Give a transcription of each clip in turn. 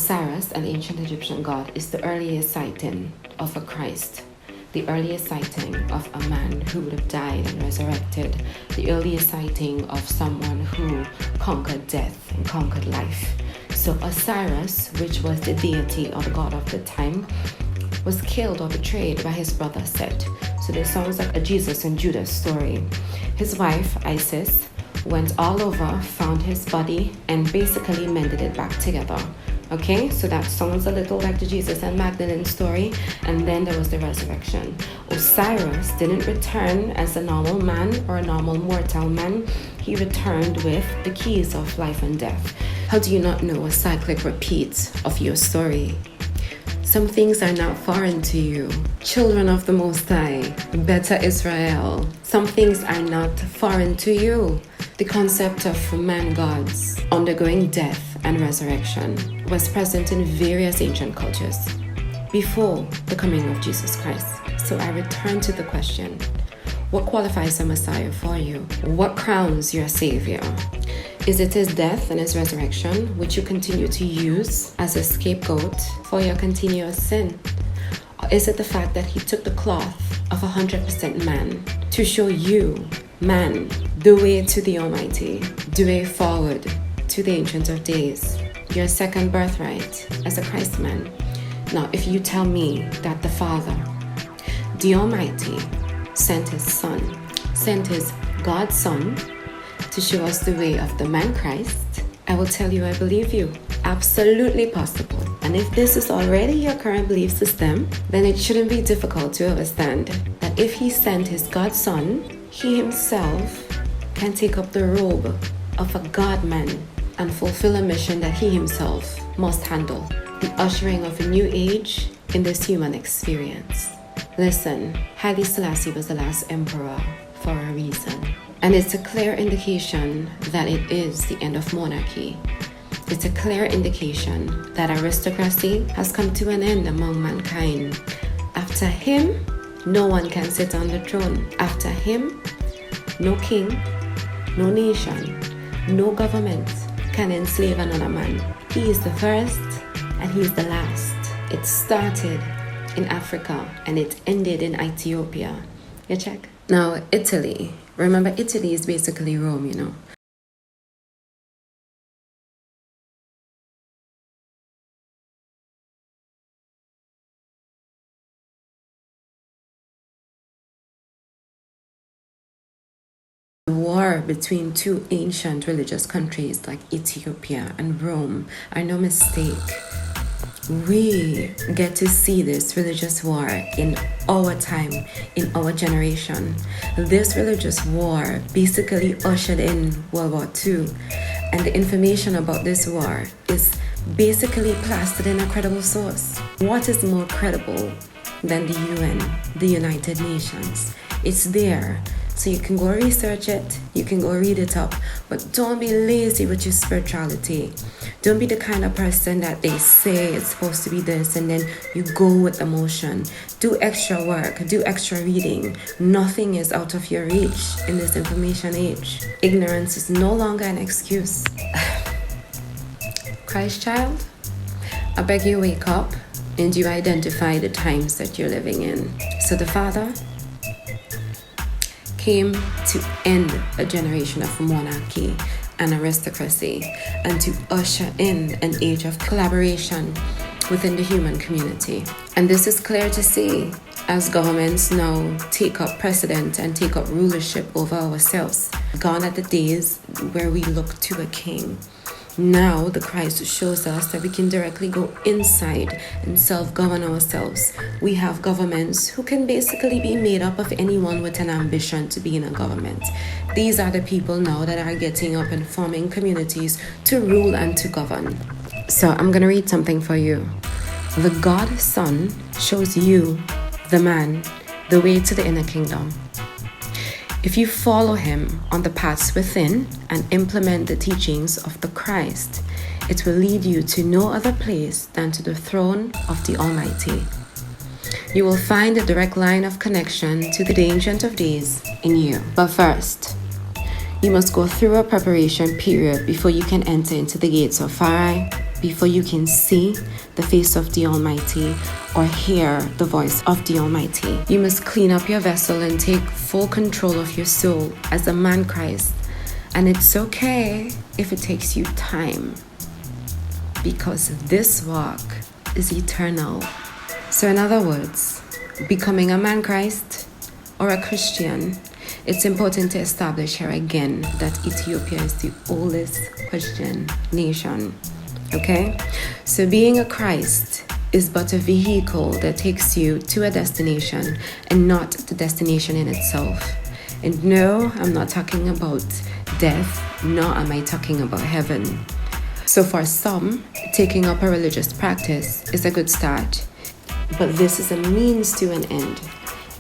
Osiris, an ancient Egyptian god, is the earliest sighting of a Christ, the earliest sighting of a man who would have died and resurrected, the earliest sighting of someone who conquered death and conquered life. So Osiris, which was the deity or the god of the time, was killed or betrayed by his brother Set. So this sounds like a Jesus and Judas story. His wife, Isis, went all over, found his body, and basically mended it back together. Okay, so that sounds a little like the Jesus and Magdalene story. And then there was the resurrection. Osiris didn't return as a normal man or a normal mortal man. He returned with the keys of life and death. How do you not know a cyclic repeat of your story? Some things are not foreign to you. Children of the Most High, better Israel. Some things are not foreign to you. The concept of man gods undergoing death and resurrection was present in various ancient cultures before the coming of Jesus Christ. So I return to the question, what qualifies a Messiah for you? What crowns your Savior? Is it his death and his resurrection, which you continue to use as a scapegoat for your continuous sin? Or is it the fact that he took the cloth of 100% man to show you, man, the way to the Almighty, the way forward to the Ancient of Days, your second birthright as a Christ man? Now, if you tell me that the Father, the Almighty, sent his Son, sent his God's Son to show us the way of the man Christ, I will tell you I believe you. Absolutely possible. And if this is already your current belief system, then it shouldn't be difficult to understand that if he sent his God's Son, he himself can take up the robe of a God-man and fulfill a mission that he himself must handle, the ushering of a new age in this human experience. Listen, Haile Selassie was the last emperor for a reason. And it's a clear indication that it is the end of monarchy. It's a clear indication that aristocracy has come to an end among mankind. After him, no one can sit on the throne. After him, no king, no nation, no government can enslave another man. He is the first and he is the last. It started in Africa and it ended in Ethiopia. You check? Now, Italy. Remember, Italy is basically Rome, you know. The war between two ancient religious countries like Ethiopia and Rome are no mistake. We get to see this religious war in our time, in our generation. This religious war basically ushered in World War II, and the information about this war is basically plastered in a credible source. What is more credible than the UN, the United Nations? It's there. So you can go research it, you can go read it up, but don't be lazy with your spirituality. Don't be the kind of person that they say it's supposed to be this and then you go with emotion. Do extra work, do extra reading. Nothing is out of your reach in this information age. Ignorance is no longer an excuse. Christ child, I beg you wake up and you identify the times that you're living in. So the Father came to end a generation of monarchy and aristocracy and to usher in an age of collaboration within the human community. And this is clear to see as governments now take up precedent and take up rulership over ourselves. Gone are the days where we look to a king. Now the Christ shows us that we can directly go inside and self-govern ourselves. We have governments who can basically be made up of anyone with an ambition to be in a government. These are the people now that are getting up and forming communities to rule and to govern. So I'm going to read something for you. The God Son shows you, the man, the way to the inner kingdom. If you follow him on the paths within and implement the teachings of the Christ, it will lead you to no other place than to the throne of the Almighty. You will find a direct line of connection to the Ancient of Days in you. But first, you must go through a preparation period before you can enter into the gates of Pharaoh, before you can see the face of the Almighty or hear the voice of the Almighty. You must clean up your vessel and take full control of your soul as a man Christ. And it's okay if it takes you time, because this walk is eternal. So in other words, becoming a man Christ or a Christian, it's important to establish here again that Ethiopia is the oldest Christian nation. Okay? So being a Christ is but a vehicle that takes you to a destination and not the destination in itself. And no, I'm not talking about death, nor am I talking about heaven. So for some, taking up a religious practice is a good start. But this is a means to an end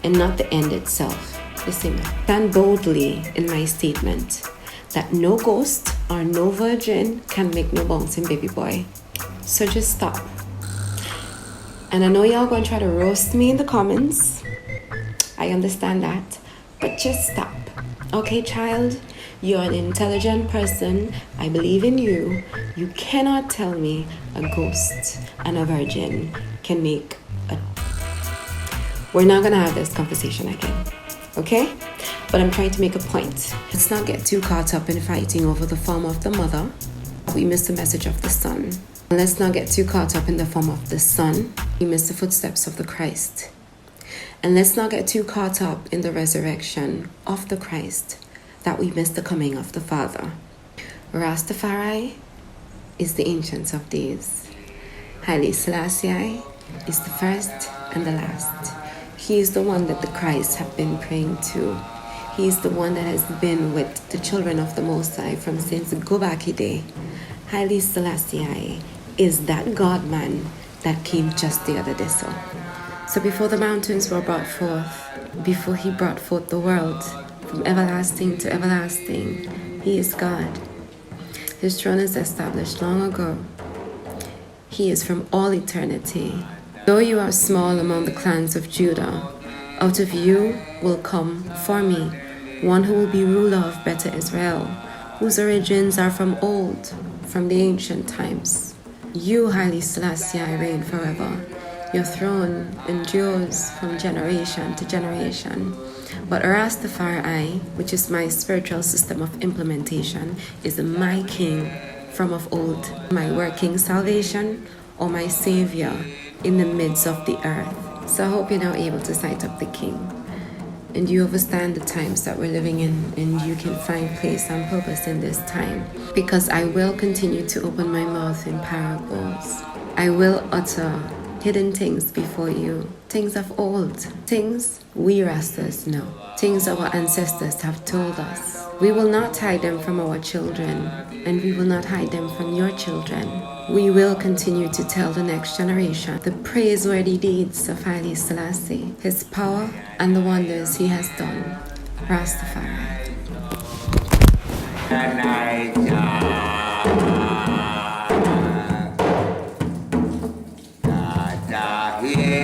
and not the end itself. Listen, stand boldly in my statement that no ghost or no virgin can make no bouncing baby boy. So just stop. And I know y'all gonna try to roast me in the comments. I understand that. But just stop. Okay, child? You're an intelligent person. I believe in you. You cannot tell me a ghost and a virgin can make a... We're not gonna have this conversation again. Okay? But I'm trying to make a point. Let's not get too caught up in fighting over the form of the mother. We miss the message of the son. And let's not get too caught up in the form of the son. We miss the footsteps of the Christ. And let's not get too caught up in the resurrection of the Christ that we miss the coming of the Father. Rastafari is the Ancient of Days. Haile Selassie is the first and the last. He is the one that the Christ have been praying to. He is the one that has been with the children of the Most High from since Gobaki Day. Haile Selassie is that God-man that came just the other day. So before the mountains were brought forth, before he brought forth the world, from everlasting to everlasting, he is God. His throne is established long ago. He is from all eternity. Though you are small among the clans of Judah, out of you will come for me one who will be ruler of better Israel, whose origins are from old, from the ancient times. You, Haile Selassie, reign forever. Your throne endures from generation to generation. But Rastafari, which is my spiritual system of implementation, is my king from of old, my working salvation, or my savior in the midst of the earth. So I hope you're now able to sight up the king, and you understand the times that we're living in, and you can find place and purpose in this time. Because I will continue to open my mouth in parables. I will utter hidden things before you, things of old, things we Rastas know, things our ancestors have told us. We will not hide them from our children, and we will not hide them from your children. We will continue to tell the next generation the praiseworthy deeds of Haile Selassie, his power and the wonders he has done. Rastafari. Yeah.